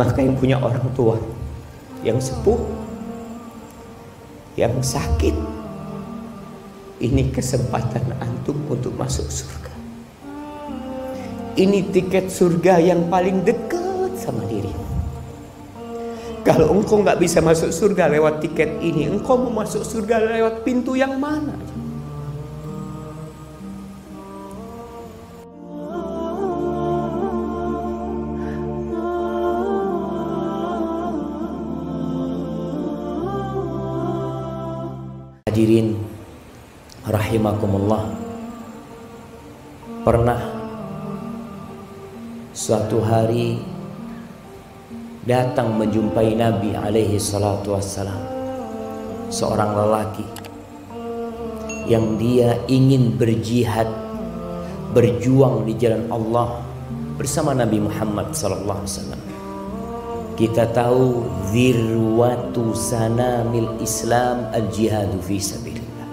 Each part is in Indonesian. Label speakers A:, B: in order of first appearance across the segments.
A: Maka yang punya orang tua yang sepuh, yang sakit, ini kesempatan antum untuk masuk surga. Ini tiket surga yang paling dekat sama dirimu. Kalau engkau nggak bisa masuk surga lewat tiket ini, engkau mau masuk surga lewat pintu yang mana? Hadirin rahimakumullah, pernah suatu hari datang menjumpai Nabi alaihi salatu wassalam seorang lelaki yang dia ingin berjihad, berjuang di jalan Allah bersama Nabi Muhammad sallallahu alaihi wasallam. Kita tahu zirwatu sanamil Islam al-jihadu fi sabilillah.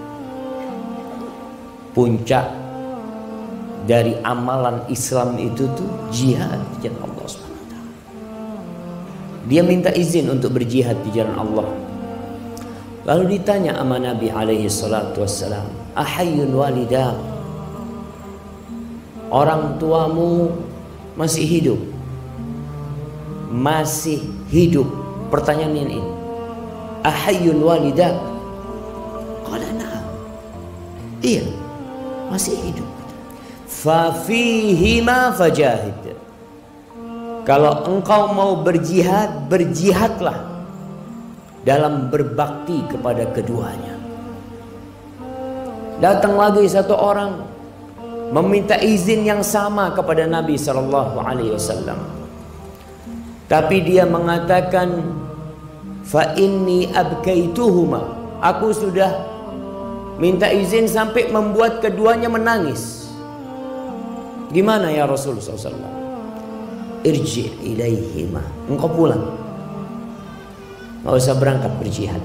A: Puncak dari amalan Islam itu tuh jihad di jalan Allah SWT. Dia minta izin untuk berjihad di jalan Allah. Lalu ditanya sama Nabi alaihi salatu wassalam, ahayyun walidah, orang tuamu masih hidup? Masih hidup. Pertanyaan ini, ahayyun walidak? Qala na'am. Iya, masih hidup. Fa fihima fajahid. Kalau engkau mau berjihad, berjihadlah dalam berbakti kepada keduanya. Datang lagi satu orang meminta izin yang sama kepada Nabi sallallahu alaihi wasallam. Tapi dia mengatakan, fa inni abkaituhuma, aku sudah minta izin sampai membuat keduanya menangis. Gimana ya Rasulullah SAW? Irji ilaihima, engkau pulang, nggak usah berangkat berjihad.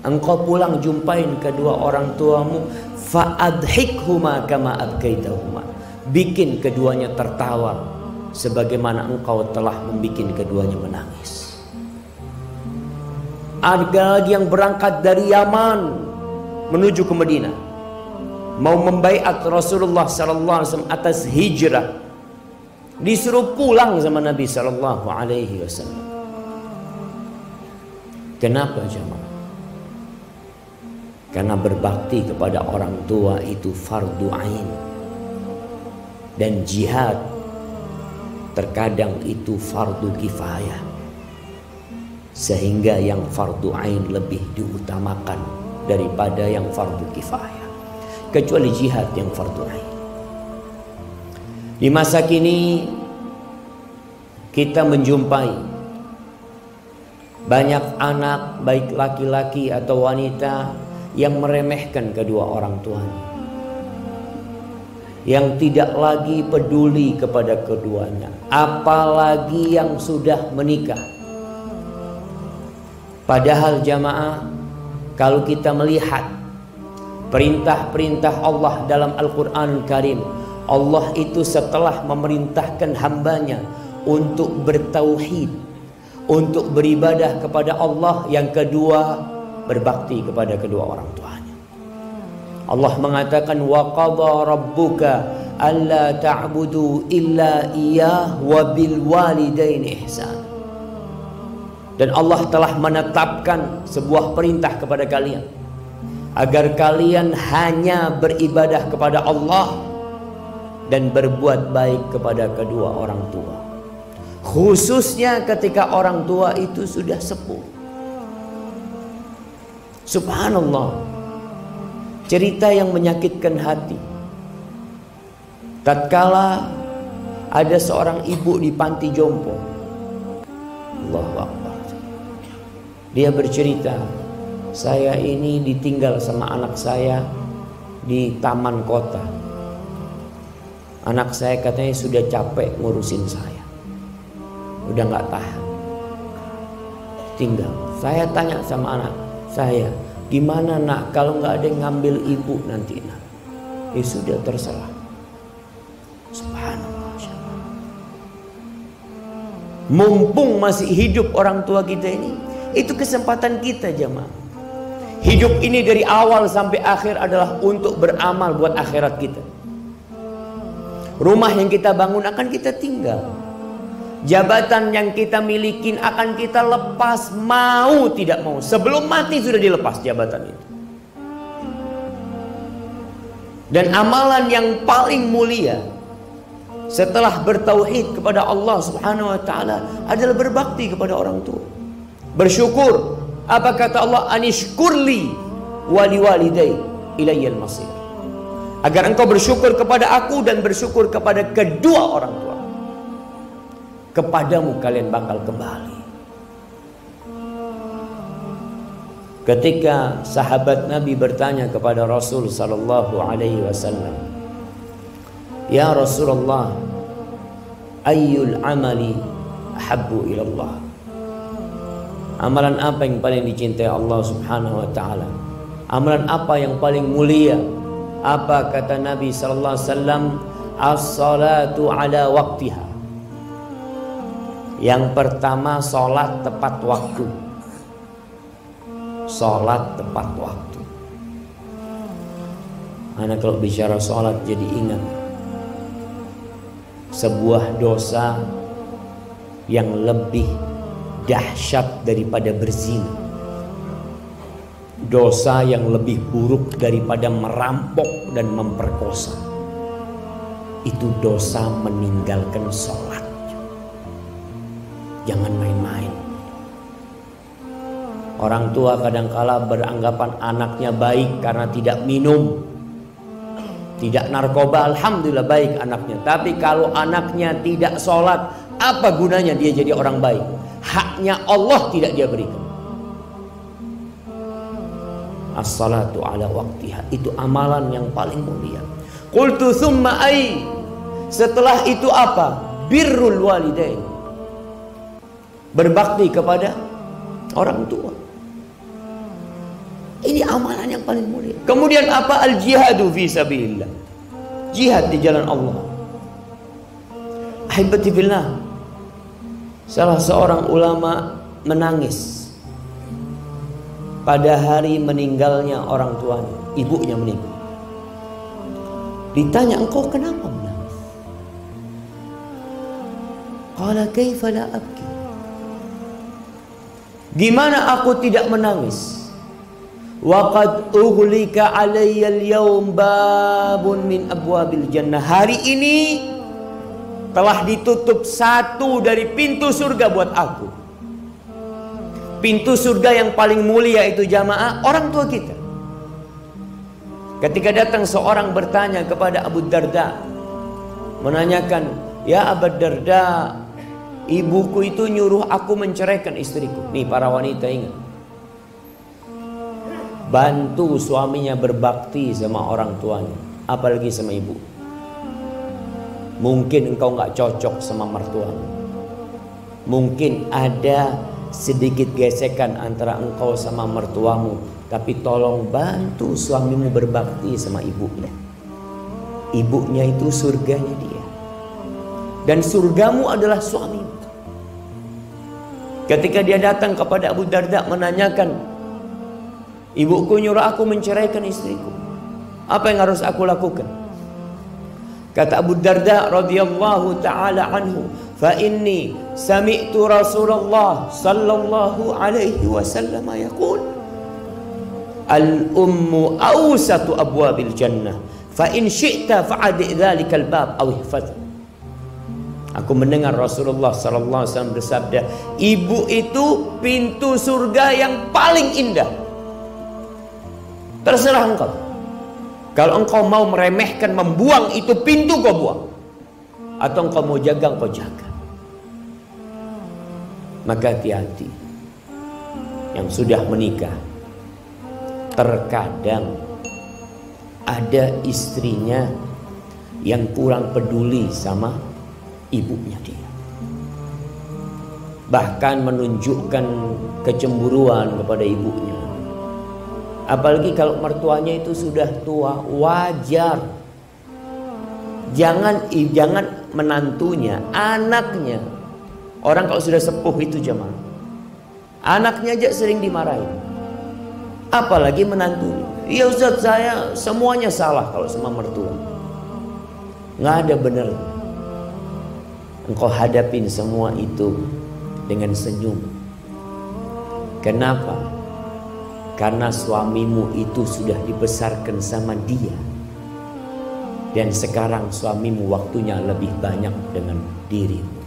A: Engkau pulang jumpain kedua orang tuamu, fa adhikhuma kama abkaitahuma, bikin keduanya tertawa sebagaimana engkau telah membuat keduanya menangis. Ada lagi yang berangkat dari Yaman menuju ke Madinah, mau membaiat Rasulullah sallallahu alaihi wasallam atas hijrah. Disuruh pulang sama Nabi sallallahu alaihi wasallam. Kenapa jemaah? Karena berbakti kepada orang tua itu fardu ain. Dan jihad terkadang itu fardu kifayah, sehingga yang fardu ain lebih diutamakan daripada yang fardu kifayah, kecuali jihad yang fardu ain. Di masa kini kita menjumpai banyak anak, baik laki-laki atau wanita, yang meremehkan kedua orang tuanya, yang tidak lagi peduli kepada keduanya, apalagi yang sudah menikah. Padahal jamaah, kalau kita melihat perintah-perintah Allah dalam Al-Quran Karim, Allah itu setelah memerintahkan hambanya untuk bertauhid, untuk beribadah kepada Allah, yang kedua berbakti kepada kedua orang tuanya. Allah mengatakan, wa qadha rabbuka alla ta'budu illa iyyah wa bil walidaini ihsan. Dan Allah telah menetapkan sebuah perintah kepada kalian agar kalian hanya beribadah kepada Allah dan berbuat baik kepada kedua orang tua, khususnya ketika orang tua itu sudah sepuh. Subhanallah, cerita yang menyakitkan hati. Tatkala ada seorang ibu di panti jompo, Allahu Akbar, dia bercerita, saya ini ditinggal sama anak saya di taman kota. Anak saya katanya sudah capek ngurusin saya, udah nggak tahan, tinggal. Saya tanya sama anak saya, gimana nak kalau nggak ada yang ngambil ibu nanti nak? Ya sudah, terserah. Subhanallah. Mumpung masih hidup orang tua kita ini, itu kesempatan kita jemaah. Hidup ini dari awal sampai akhir adalah untuk beramal buat akhirat kita. Rumah yang kita bangun akan kita tinggal. Jabatan yang kita miliki akan kita lepas, mau tidak mau. Sebelum mati sudah dilepas jabatan itu. Dan amalan yang paling mulia setelah bertauhid kepada Allah Subhanahu wa taala adalah berbakti kepada orang tua. Bersyukur. Apa kata Allah? Anishkurli wali walidai ilayyal masir. Agar engkau bersyukur kepada aku dan bersyukur kepada kedua orang tua. Kepadamu kalian bakal kembali. Ketika sahabat Nabi bertanya kepada Rasul sallallahu alaihi wasallam, "Ya Rasulullah, ayyul amali ahabbu ilallah?" Amalan apa yang paling dicintai Allah Subhanahu wa taala? Amalan apa yang paling mulia? Apa kata Nabi sallallahu alaihi wasallam? As-salatu ala waqtiha. Yang pertama, sholat tepat waktu. Sholat tepat waktu. Anak kalau bicara sholat jadi ingat sebuah dosa yang lebih dahsyat daripada berzina. Dosa yang lebih buruk daripada merampok dan memperkosa. Itu dosa meninggalkan sholat. Jangan main-main. Orang tua kadangkala beranggapan anaknya baik karena tidak minum, tidak narkoba. Alhamdulillah baik anaknya. Tapi kalau anaknya tidak sholat, apa gunanya dia jadi orang baik? Haknya Allah tidak dia berikan. As-salatu ala waqtiha. Itu amalan yang paling mulia. Qultu thumma ay. Setelah itu apa? Birrul walidain. Berbakti kepada orang tua. Ini amalan yang paling mulia. Kemudian apa? Al-jihadu fi sabilillah. Jihad di jalan Allah. Ahibati fillah. Salah seorang ulama menangis pada hari meninggalnya orang tuanya. Ibunya meninggal. Ditanya, engkau kenapa menangis? Qala kaifa la abki. Gimana aku tidak menangis? Waqadughlika alayya al-yawm babun min abwabil jannah. Hari ini telah ditutup satu dari pintu surga buat aku. Pintu surga yang paling mulia itu jamaah orang tua kita. Ketika datang seorang bertanya kepada Abu Darda, menanyakan, "Ya Abu Darda, ibuku itu nyuruh aku menceraikan istriku." Nih para wanita ingat, bantu suaminya berbakti sama orang tuanya, apalagi sama ibu. Mungkin engkau nggak cocok sama mertuamu. Mungkin ada sedikit gesekan antara engkau sama mertuamu, tapi tolong bantu suamimu berbakti sama ibunya. Ibunya itu surganya dia, dan surgamu adalah suamimu. Ketika dia datang kepada Abu Darda menanyakan, ibuku nyuruh aku menceraikan istriku, apa yang harus aku lakukan? Kata Abu Darda radhiyallahu taala anhu, "Fa inni sami'tu Rasulullah sallallahu alaihi wasallam yaqul, al-ummu awsatu abwabil jannah, fa in syi'ta fa'adi dzalikal bab aw ihfaz." Aku mendengar Rasulullah sallallahu alaihi wasallam bersabda, ibu itu pintu surga yang paling indah. Terserah engkau. Kalau engkau mau meremehkan, membuang itu pintu, kau buang. Atau engkau mau jaga, engkau jaga. Maka hati-hati. Yang sudah menikah, terkadang ada istrinya yang kurang peduli sama ibunya dia. Bahkan menunjukkan kecemburuan kepada ibunya. Apalagi kalau mertuanya itu sudah tua, wajar. Jangan menantunya, anaknya Orang kalau sudah sepuh itu jemaah, anaknya aja sering dimarahin, apalagi menantunya. Ya Ustaz, saya semuanya salah kalau sama mertua. Nggak ada benar. Engkau hadapin semua itu dengan senyum. Kenapa? Karena suamimu itu sudah dibesarkan sama dia, dan sekarang suamimu waktunya lebih banyak dengan dirimu.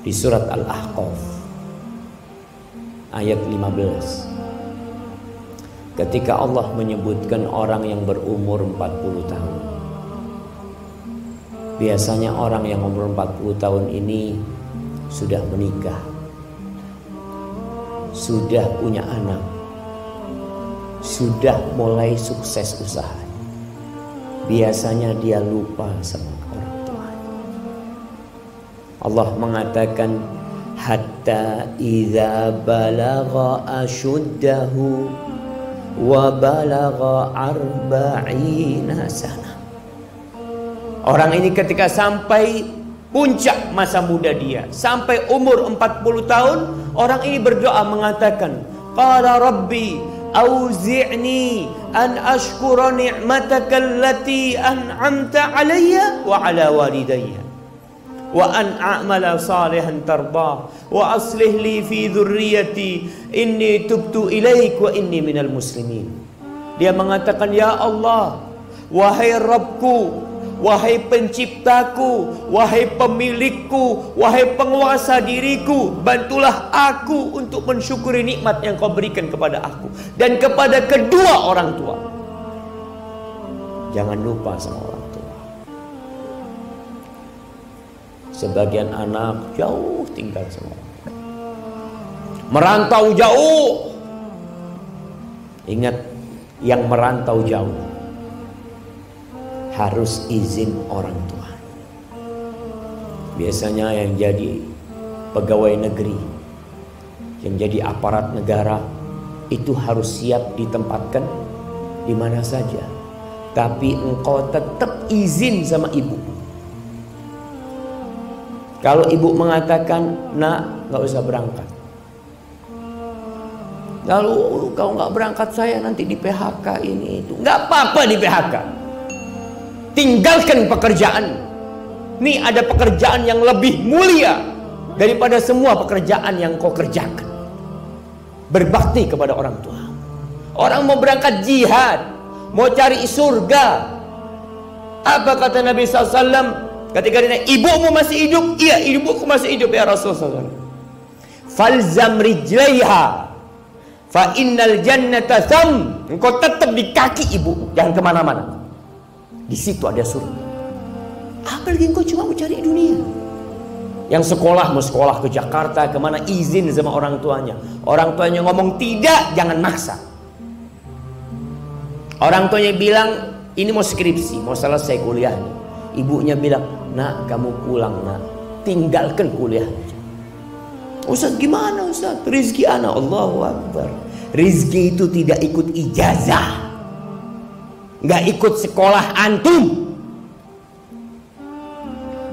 A: Di surat Al-Ahqaf ayat 15, ketika Allah menyebutkan orang yang berumur 40 tahun. Biasanya orang yang umur 40 tahun ini sudah menikah, sudah punya anak, sudah mulai sukses usaha. Biasanya dia lupa sama orang tuanya. Allah mengatakan, hatta idza balagha ashuddahu wa balagha 40 sana. Orang ini ketika sampai puncak masa muda dia, sampai umur 40 tahun, orang ini berdoa mengatakan, qala rabbi auzi'ni an ashkura ni'mataka allati an'amta alayya wa ala walidayya wa an a'mala salihan tardah wa aslih li fi dhurriyyati inni tubtu ilaik wa inni minal muslimin. Dia mengatakan, ya Allah, wahai Rabbku, wahai penciptaku, wahai pemilikku, wahai penguasa diriku, bantulah aku untuk mensyukuri nikmat yang kau berikan kepada aku dan kepada kedua orang tua. Jangan lupa sama orang tua. Sebagian anak jauh tinggal sama orang tua, merantau jauh. Ingat, yang merantau jauh harus izin orang tua. Biasanya yang jadi pegawai negeri, yang jadi aparat negara, itu harus siap ditempatkan di mana saja. Tapi engkau tetap izin sama ibu. Kalau ibu mengatakan, nak, nggak usah berangkat. Lalu kau nggak berangkat, saya nanti di PHK ini itu. Nggak apa-apa di PHK. Tinggalkan pekerjaan. Nih ada pekerjaan yang lebih mulia daripada semua pekerjaan yang kau kerjakan. Berbakti kepada orang tua. Orang mau berangkat jihad, mau cari surga. Apa kata Nabi SAW ketika ditanya, ibumu masih hidup? Iya, ibuku masih hidup ya Rasulullah. Falzam rijlaiha fa innal jannata tham. Engkau tetap di kaki ibu, jangan kemana-mana. Di situ ada surga. Apalagi engkau cuma mau cari dunia. Yang sekolah mau sekolah ke Jakarta, kemana, izin sama orang tuanya. Orang tuanya ngomong tidak, jangan maksa. Orang tuanya bilang ini mau skripsi, mau selesai kuliahnya. Ibunya bilang, nak kamu pulang nak, tinggalkan kuliahnya. Ustaz gimana Ustaz? Rizki anak, Allahu Akbar. Rizki itu tidak ikut ijazah, nggak ikut sekolah antum.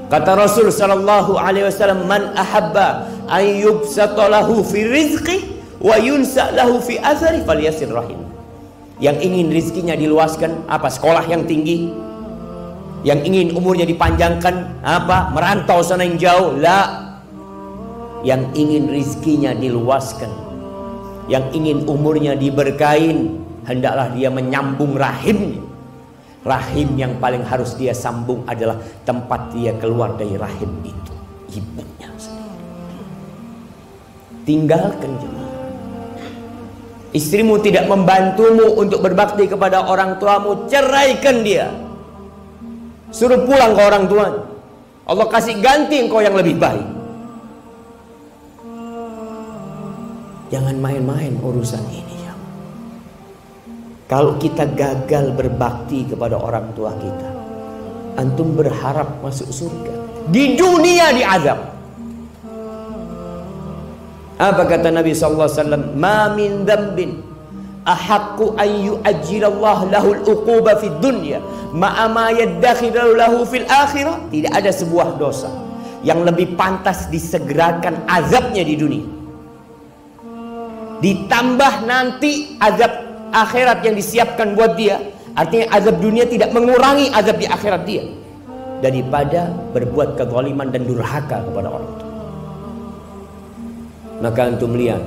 A: Kata Rasul sallallahu alaihi wasallam, man ahabba an yubsata lahu fi rizqi wa yunsa lahu fi athari falyasir rahim. Yang ingin rizkinya diluaskan, apa? Sekolah yang tinggi. Yang ingin umurnya dipanjangkan, apa? Merantau sana yang jauh. La. Yang ingin rizkinya diluaskan, yang ingin umurnya diberkahin, hendaklah dia menyambung rahimnya. Rahim yang paling harus dia sambung adalah tempat dia keluar dari rahim itu, ibunya sendiri. Tinggalkan jemaah. Istrimu tidak membantumu untuk berbakti kepada orang tuamu, ceraikan dia. Suruh pulang ke orang tuanya. Allah kasih ganti engkau yang lebih baik. Jangan main-main urusan ini. Kalau kita gagal berbakti kepada orang tua kita, antum berharap masuk surga, di dunia diazab. Apa kata Nabi sallallahu alaihi wasallam? Ma min dzambin ahaqqu an yu'ajjilallahu lahul uquba fid dunya ma'a ma yaddakhiru lahu fil akhirah. Tidak ada sebuah dosa yang lebih pantas disegerakan azabnya di dunia. Ditambah nanti azab akhirat yang disiapkan buat dia. Artinya azab dunia tidak mengurangi azab di akhirat dia, daripada berbuat kezaliman dan durhaka kepada orang tua. Maka antum lihat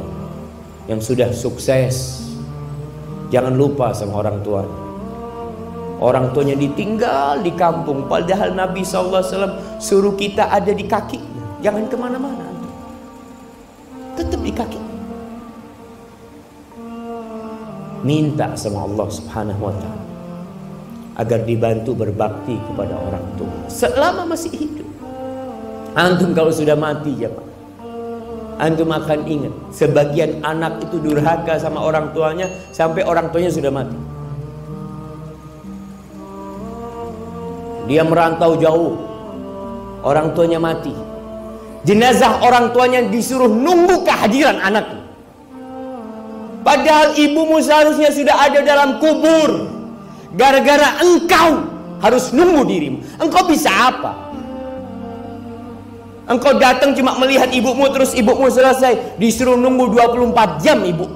A: yang sudah sukses, jangan lupa sama orang tuanya. Orang tuanya ditinggal di kampung, padahal Nabi SAW suruh kita ada di kakinya. Jangan kemana-mana, tetap di kaki. Minta sama Allah Subhanahu wa ta'ala agar dibantu berbakti kepada orang tua selama masih hidup. Antum kalau sudah mati, jemaah, antum akan ingat sebagian anak itu durhaka sama orang tuanya sampai orang tuanya sudah mati. Dia merantau jauh, orang tuanya mati. Jenazah orang tuanya disuruh nunggu kehadiran anaknya. Padahal ibumu seharusnya sudah ada dalam kubur. Gara-gara engkau harus nunggu dirimu. Engkau bisa apa? Engkau datang cuma melihat ibumu, terus ibumu selesai, disuruh nunggu 24 jam ibu.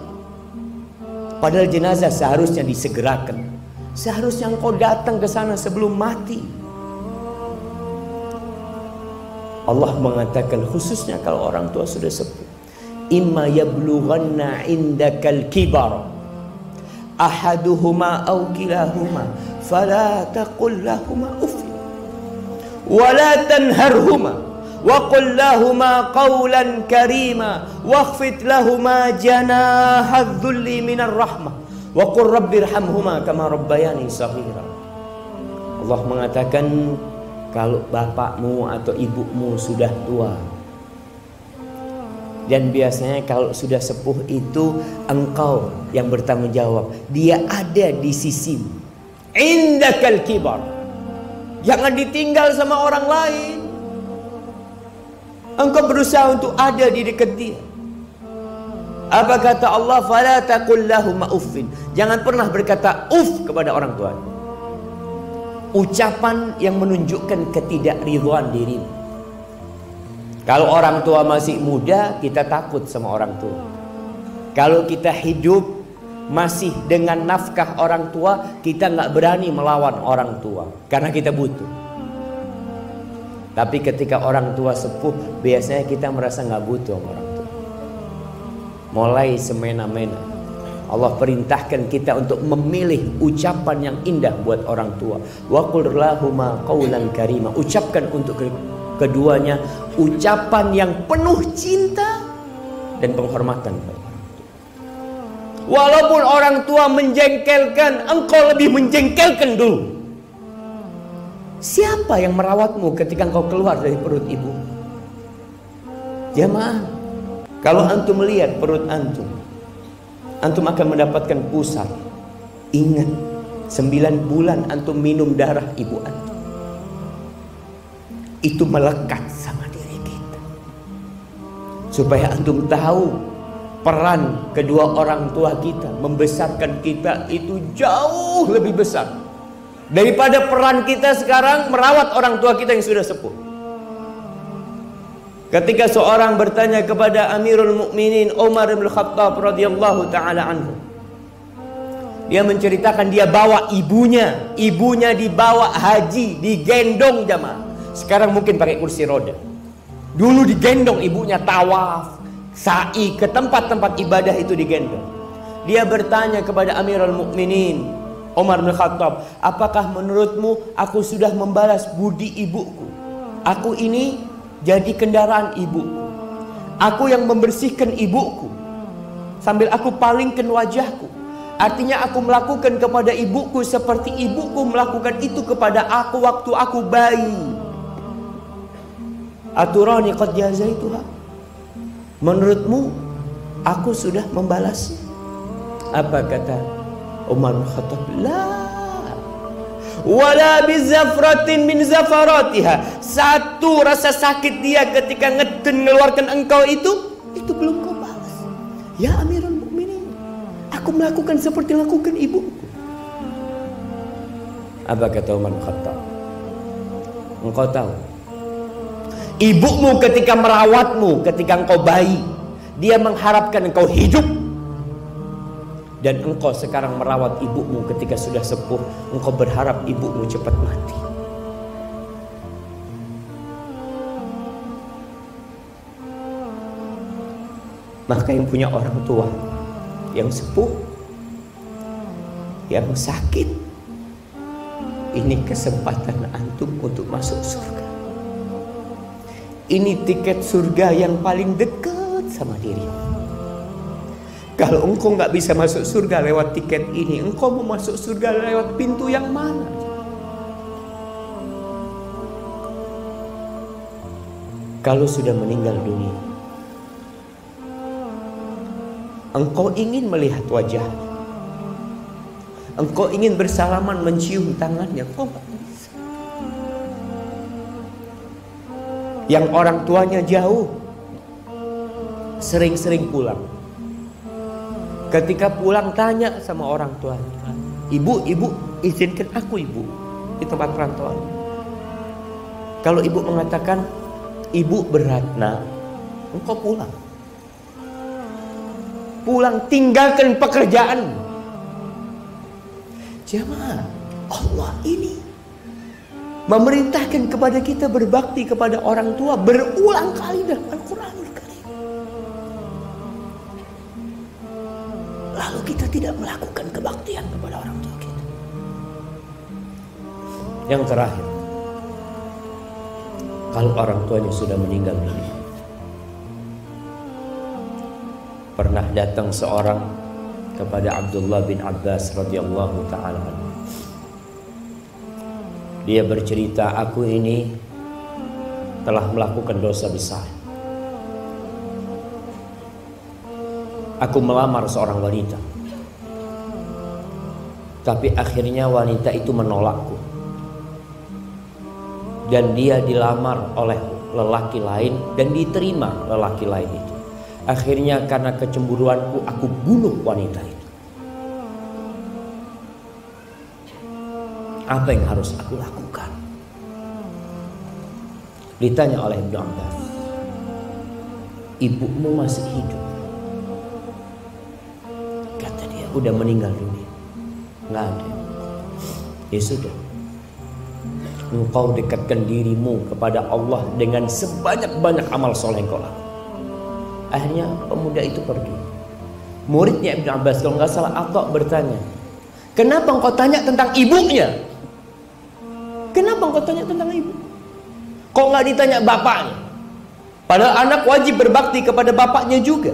A: Padahal jenazah seharusnya disegerakan. Seharusnya engkau datang ke sana sebelum mati. Allah mengatakan khususnya kalau orang tua sudah sepuh, imma yablughanna indakal kibar ahaduhuma aw kilahuma fala taqul lahumā uff wa la tanharhuma wa qul lahumā qawlan karīmā wakhfid lahumā janāha dhulli minar rahmah wa qur rabbirhamhumā kamā rabbayani shaghīrā. Allah mengatakan kalau bapakmu atau ibumu sudah tua, dan biasanya kalau sudah sepuh itu engkau yang bertanggung jawab, dia ada di sisimu. Indakal kibar, jangan ditinggal sama orang lain. Engkau berusaha untuk ada di dekat dia. Apa kata Allah? Fala taqul lahumā uffin, jangan pernah berkata uff kepada orang tua. Ucapan yang menunjukkan ketidakridhaan dirimu. Kalau orang tua masih muda, kita takut sama orang tua. Kalau kita hidup masih dengan nafkah orang tua, kita nggak berani melawan orang tua karena kita butuh. Tapi ketika orang tua sepuh, biasanya kita merasa nggak butuh sama orang tua. Mulai semena-mena Allah perintahkan kita untuk memilih ucapan yang indah buat orang tua. Wa qul lahumā qawlan karīmā, ucapkan untuk keduanya ucapan yang penuh cinta dan penghormatan kepada orang tua. Walaupun orang tua menjengkelkan, engkau lebih menjengkelkan dulu. Siapa yang merawatmu ketika engkau keluar dari perut ibu? Jemaah, kalau antum melihat perut antum, antum akan mendapatkan pusat. Ingat, 9 bulan antum minum darah ibu antum. Itu melekat sama diri kita. Supaya antum tahu peran kedua orang tua kita membesarkan kita itu jauh lebih besar daripada peran kita sekarang merawat orang tua kita yang sudah sepuh. Ketika seorang bertanya kepada Amirul Mukminin Umar bin Khattab radhiyallahu taala anhu, dia menceritakan dia bawa ibunya dibawa haji, digendong jamaah. Sekarang mungkin pakai kursi roda. Dulu digendong ibunya, tawaf, sa'i ke tempat-tempat ibadah itu digendong. Dia bertanya kepada Amirul Mukminin Umar bin Khattab, apakah menurutmu aku sudah membalas budi ibuku? Aku ini jadi kendaraan ibuku. Aku yang membersihkan ibuku sambil aku palingkan wajahku. Artinya aku melakukan kepada ibuku seperti ibuku melakukan itu kepada aku waktu aku bayi. Aturani qad jazaituha, menurutmu aku sudah membalasnya? Apa kata Umar bin Khattab? La wala bizafratin min zafaratiha. Satu rasa sakit dia ketika mengeluarkan engkau itu belum kau balas. Ya Amirul Mukminin, aku melakukan seperti lakukan ibuku. Apa kata Umar bin Khattab? Engkau tahu Ibumu ketika merawatmu, ketika engkau bayi, dia mengharapkan engkau hidup. Dan engkau sekarang merawat ibumu ketika sudah sepuh, engkau berharap ibumu cepat mati. Maka yang punya orang tua yang sepuh, yang sakit, ini kesempatan antum untuk masuk surga. Ini tiket surga yang paling dekat sama dirimu. Kalau engkau nggak bisa masuk surga lewat tiket ini, engkau mau masuk surga lewat pintu yang mana? Kalau sudah meninggal dunia, engkau ingin melihat wajahnya, engkau ingin bersalaman, mencium tangannya, kau nggak bisa. Yang orang tuanya jauh, sering-sering pulang. Ketika pulang tanya sama orang tuanya, ibu, izinkan aku ibu di tempat perantauan. Kalau ibu mengatakan, ibu berat nak, engkau pulang. Pulang, tinggalkan pekerjaan. Jemaah, Allah ini memerintahkan kepada kita berbakti kepada orang tua berulang kali dalam Al-Quranul Karim. Lalu kita tidak melakukan kebaktian kepada orang tua kita. Yang terakhir, kalau orang tuanya sudah meninggal dunia, pernah datang seorang kepada Abdullah bin Abbas radhiyallahu ta'ala anhu. Dia bercerita, aku ini telah melakukan dosa besar. Aku melamar seorang wanita, tapi akhirnya wanita itu menolakku, dan dia dilamar oleh lelaki lain dan diterima lelaki lain itu. Akhirnya karena kecemburuanku aku bunuh wanita itu. Apa yang harus aku lakukan? Ditanya oleh Ibnu Abbas, ibumu masih hidup? Kata dia, udah meninggal dunia. Nggak ada. Ya sudah, engkau dekatkan dirimu kepada Allah dengan sebanyak-banyak amal soleh yang kau lakukan. Akhirnya pemuda itu pergi. Muridnya Ibnu Abbas, kalau nggak salah, Atha bertanya, kenapa engkau tanya tentang ibunya? Kenapa engkau tanya tentang ibu? Kok nggak ditanya bapaknya? Padahal anak wajib berbakti kepada bapaknya juga.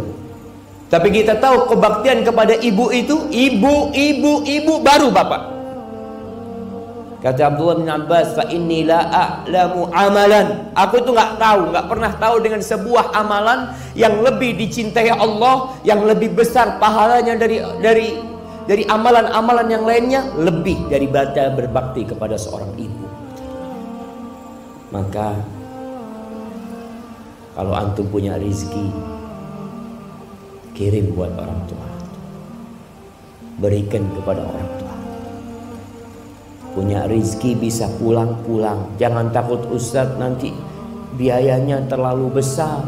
A: Tapi kita tahu kebaktian kepada ibu itu ibu baru bapak. Kata Abdullah bin Abbas, fa inni la a'lamu amalan. Aku itu nggak pernah tahu dengan sebuah amalan yang lebih dicintai Allah, yang lebih besar pahalanya dari amalan-amalan yang lainnya, lebih daripada berbakti kepada seorang ibu. Maka kalau antum punya rezeki, kirim buat orang tua, berikan kepada orang tua. Punya rezeki bisa pulang-pulang. Jangan takut Ustadz nanti biayanya terlalu besar,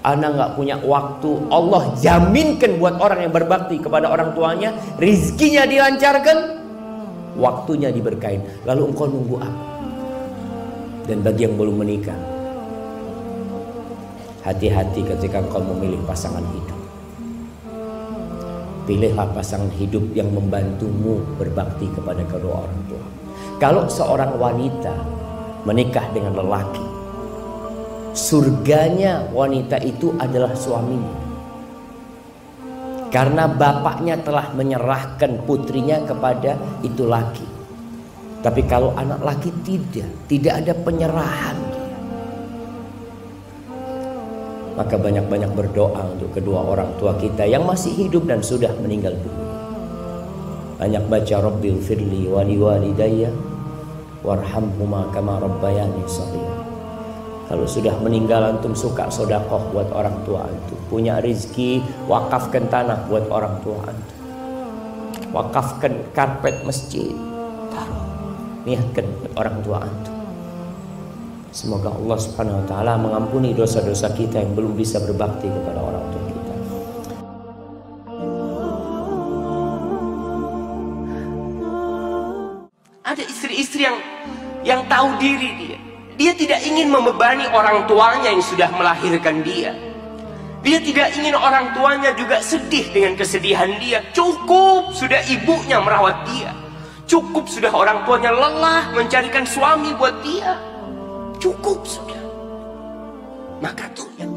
A: Ana nggak punya waktu. Allah jaminkan buat orang yang berbakti kepada orang tuanya, rezekinya dilancarkan, waktunya diberkahin. Lalu engkau nunggu apa? Dan bagi yang belum menikah, hati-hati ketika engkau memilih pasangan hidup. Pilihlah pasangan hidup yang membantumu berbakti kepada kedua orang tua. Kalau seorang wanita menikah dengan lelaki, surganya wanita itu adalah suaminya, karena bapaknya telah menyerahkan putrinya kepada itu laki. Tapi kalau anak laki tidak ada penyerahan dia. Maka banyak-banyak berdoa untuk kedua orang tua kita yang masih hidup dan sudah meninggal dunia. Banyak baca Rabbil firli wali walidayya warhamhuma kama rabbayani shaghira. Kalau sudah meninggal antum suka sedekah buat orang tua antum. Punya rezeki, wakafkan tanah buat orang tua antum. Wakafkan karpet masjid, taruh, niatkan buat orang tua antum. Semoga Allah Subhanahu wa taala mengampuni dosa-dosa kita yang belum bisa berbakti kepada orang tua kita.
B: Ada istri-istri yang tahu diri dia. Dia tidak ingin membebani orang tuanya yang sudah melahirkan dia. Dia tidak ingin orang tuanya juga sedih dengan kesedihan dia. Cukup sudah ibunya merawat dia. Cukup sudah orang tuanya lelah mencarikan suami buat dia. Cukup sudah. Maka tuh yang